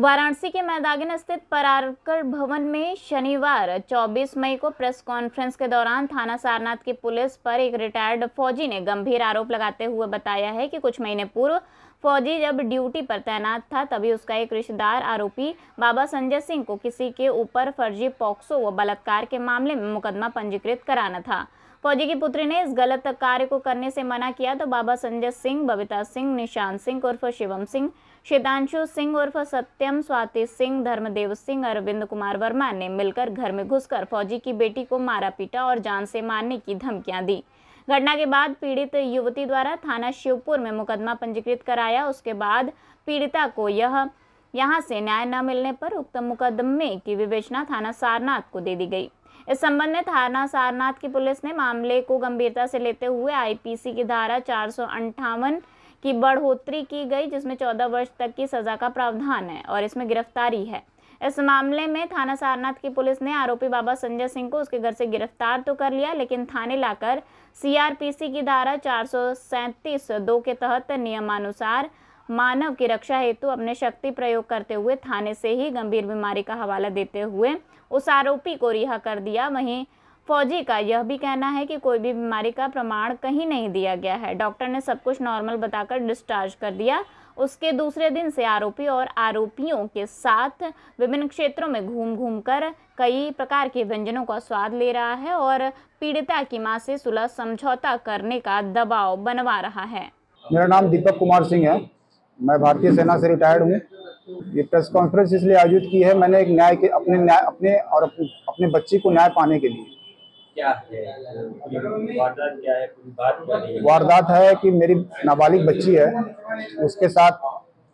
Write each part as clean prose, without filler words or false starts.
वाराणसी के मैदान स्थित पराकर भवन में शनिवार 24 मई को प्रेस कॉन्फ्रेंस के दौरान थाना सारनाथ की पुलिस पर एक रिटायर्ड फौजी ने गंभीर आरोप लगाते हुए बताया है कि कुछ महीने पूर्व फौजी जब ड्यूटी पर तैनात था तभी उसका एक रिश्तेदार आरोपी बाबा संजय सिंह को किसी के ऊपर फर्जी पॉक्सो व बलात्कार के मामले में मुकदमा पंजीकृत कराना था। फौजी की पुत्री ने इस गलत कार्य को करने से मना किया तो बाबा संजय सिंह, बबीता सिंह, निशान सिंह उर्फ शिवम सिंह, शीतांशु सिंह उर्फ सत्यम, स्वाति सिंह, धर्मदेव सिंह, अरविंद कुमार वर्मा ने मिलकर घर में घुसकर फौजी की बेटी को मारा पीटा और जान से मारने की धमकियां दी। घटना के बाद पीड़ित युवती द्वारा थाना शिवपुर में मुकदमा पंजीकृत कराया। उसके बाद पीड़िता को यहां से न्याय न मिलने पर उक्त मुकदमे की विवेचना थाना सारनाथ को दे दी गई। इस संबंध में थाना सारनाथ की पुलिस ने मामले को गंभीरता से लेते हुए आईपीसी की धारा 458 की बढ़ोतरी की गई, जिसमें 14 वर्ष तक की सजा का प्रावधान है और इसमें गिरफ्तारी है। इस मामले में थाना सारनाथ की पुलिस ने आरोपी बाबा संजय सिंह को उसके घर से गिरफ्तार तो कर लिया, लेकिन थाने लाकर सीआरपीसी की धारा 437(2) के तहत नियमानुसार मानव की रक्षा हेतु अपने शक्ति प्रयोग करते हुए थाने से ही गंभीर बीमारी का हवाला देते हुए उस आरोपी को रिहा कर दिया। वहीं फौजी का यह भी कहना है कि कोई भी बीमारी का प्रमाण कहीं नहीं दिया गया है। डॉक्टर ने सब कुछ नॉर्मल बताकर डिस्चार्ज कर दिया। उसके दूसरे दिन से आरोपी और आरोपियों के साथ विभिन्न क्षेत्रों में घूम कर कई प्रकार के व्यंजनों का स्वाद ले रहा है और पीड़िता की मां से सुलह समझौता करने का दबाव बनवा रहा है। मेरा नाम दीपक कुमार सिंह है। मैं भारतीय सेना से रिटायर्ड हूँ। ये प्रेस कॉन्फ्रेंस इसलिए आयोजित की है, मैंने एक अपने बच्ची को न्याय पाने के लिए। क्या है वारदात, क्या है पूरी बात क्या है? वारदात है कि मेरी नाबालिग बच्ची है, उसके साथ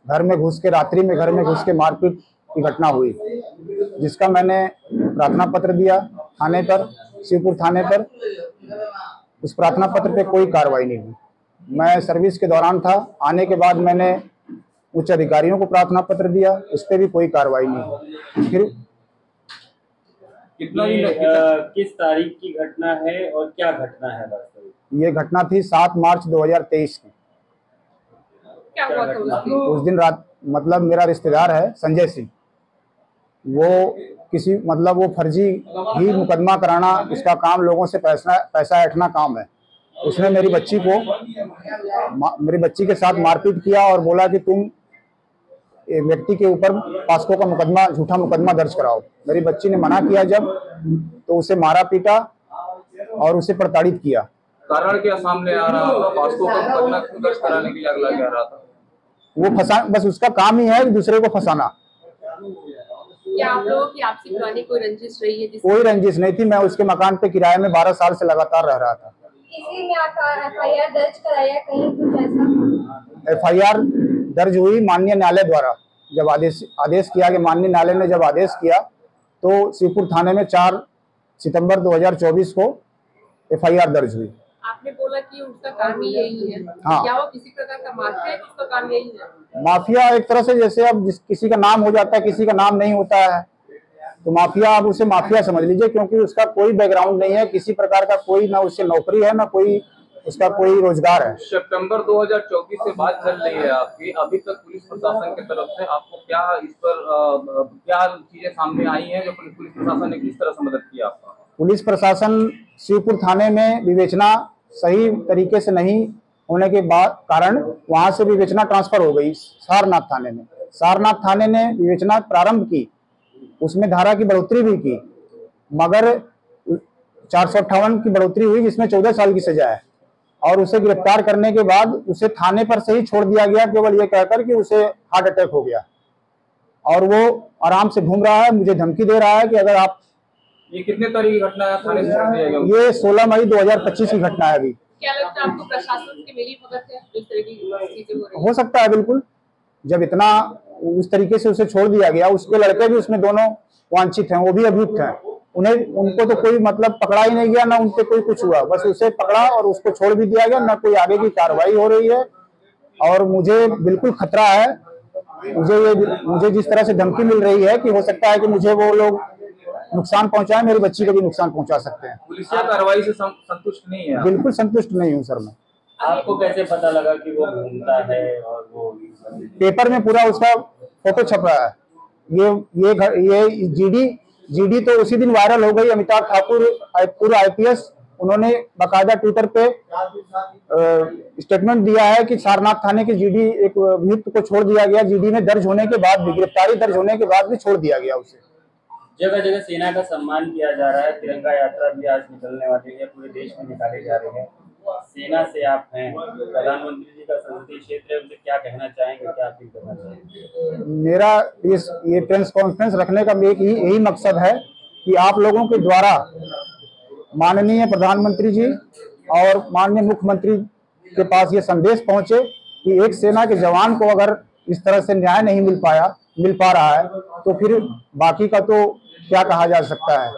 घर में घुस के मारपीट की घटना हुई, जिसका मैंने प्रार्थना पत्र दिया थाने पर, शिवपुर थाने पर। उस प्रार्थना पत्र पे कोई कार्रवाई नहीं हुई। मैं सर्विस के दौरान था, आने के बाद मैंने उच्च अधिकारियों को प्रार्थना पत्र दिया, उस पर भी कोई कार्रवाई नहीं हुई। फिर किस तारीख की घटना है और क्या घटना है? ये घटना थी 7 मार्च 2023 की। क्या हुआ था उस दिन रात? मतलब मेरा रिश्तेदार है संजय सिंह, वो फर्जी ही मुकदमा कराना, उसका काम लोगों से पैसा ऐंठना काम है। उसने मेरी बच्ची के साथ मारपीट किया और बोला कि तुम एक व्यक्ति के ऊपर पास्को का झूठा मुकदमा दर्ज कराओ। मेरी बच्ची ने मना किया जब, तो उसे मारा पीटा और उसे प्रताड़ित किया। कारण क्या सामने आ रहा था? पास्को का मुकदमा क्यों दर्ज कराने के लिए अगला कह रहा था? वो बस उसका काम ही है दूसरे को फंसाना। क्या आप लोगों की आपसी पुरानी कोई रंजिश रही है? कोई रंजिश नहीं थी। मैं उसके मकान पे किराए में 12 साल से लगातार रह रहा था। किसी ने एफआईआर दर्ज कराया कहीं कुछ ऐसा? एफआईआर दर्ज हुई माननीय न्यायालय द्वारा। जब आदेश किया कि माननीय न्यायालय ने जब आदेश किया तो शिवपुर थाने में 4 सितंबर 2024 को एफआईआर दर्ज हुई। आपने बोला कि उसका काम ही यही है। हाँ। क्या वो किसी प्रकार का माफिया है, उसका काम यही है? माफिया एक तरह से, जैसे अब किसी का नाम हो जाता है, किसी का नाम नहीं होता है, तो माफिया, आप उसे माफिया समझ लीजिए, क्योंकि उसका कोई बैकग्राउंड नहीं है, किसी प्रकार का कोई, ना उससे नौकरी है, ना कोई उसका कोई रोजगार है। सितंबर 2024 से बात चल रही है आपकी, अभी तक पुलिस प्रशासन की तरफ से आपको क्या इस पर क्या चीजें सामने आई हैं जो पुलिस प्रशासन ने किस तरह से मदद की आपका? पुलिस प्रशासन शिवपुर थाने में विवेचना सही तरीके से नहीं होने के कारण वहां से विवेचना ट्रांसफर हो गई सारनाथ थाने में। सारनाथ थाने ने विवेचना प्रारंभ की, उसमें धारा की बढ़ोतरी भी की, मगर 458 की बढ़ोतरी हुई, जिसमें 14 साल की सजा है। और उसे गिरफ्तार करने के बाद उसे थाने पर से ही छोड़ दिया गया, केवल ये कहकर कि उसे हार्ट अटैक हो गया, और वो आराम से घूम रहा है। मुझे धमकी दे रहा है कि अगर आप, ये कितने तारीख की घटना है? थाने से छोड़ दिया गया? ये 16 मई 2025 की घटना है। अभी क्या लगता है आपको प्रशासन की मिली भगत है जिस तरह की चीजें हो रही है? हो सकता है, बिल्कुल। जब इतना उस तरीके से उसे छोड़ दिया गया, उसके लड़के भी उसमें दोनों वांछित हैं, वो भी अभियुक्त हैं। उनको तो कोई मतलब पकड़ा ही नहीं गया, ना उनसे कोई कुछ हुआ, बस उसे पकड़ा और उसको छोड़ भी दिया गया, ना कोई आगे की कार्रवाई हो रही है। और मुझे बिल्कुल खतरा है। मुझे जिस तरह से धमकी मिल रही है कि हो सकता है कि मुझे वो लोग नुकसान पहुंचाए, मेरी बच्ची को भी नुकसान पहुंचा सकते हैं। पुलिस कार्रवाई से संतुष्ट नहीं है? बिल्कुल संतुष्ट नहीं हूँ सर मैं। आपको कैसे पता लगा कि वो घूमता है? और वो पेपर में पूरा उसका फोटो छप रहा है। ये जीडी तो उसी दिन वायरल हो गई। अमिताभ ठाकुर पूर्व आईपीएस, उन्होंने बाकायदा ट्विटर पे स्टेटमेंट दिया है कि सारनाथ थाने के जीडी एक अभियुक्त को छोड़ दिया गया। जीडी में दर्ज होने के बाद भी, गिरफ्तारी दर्ज होने के बाद भी छोड़ दिया गया उसे। जगह जगह सेना का सम्मान किया जा रहा है। तिरंगा यात्रा भी आज निकलने वाली है, पूरे देश में निकाली जा रही है। सेना से आप हैं, प्रधानमंत्री जी का संसदीय क्षेत्र है, उनसे क्या कहना चाहेंगे, क्या अपील करना चाहेंगे? मेरा ये प्रेस कॉन्फ्रेंस रखने का यही मकसद है कि आप लोगों के द्वारा माननीय प्रधानमंत्री जी और माननीय मुख्यमंत्री के पास ये संदेश पहुंचे कि एक सेना के जवान को अगर इस तरह से न्याय नहीं मिल पा रहा है तो फिर बाकी का तो क्या कहा जा सकता है।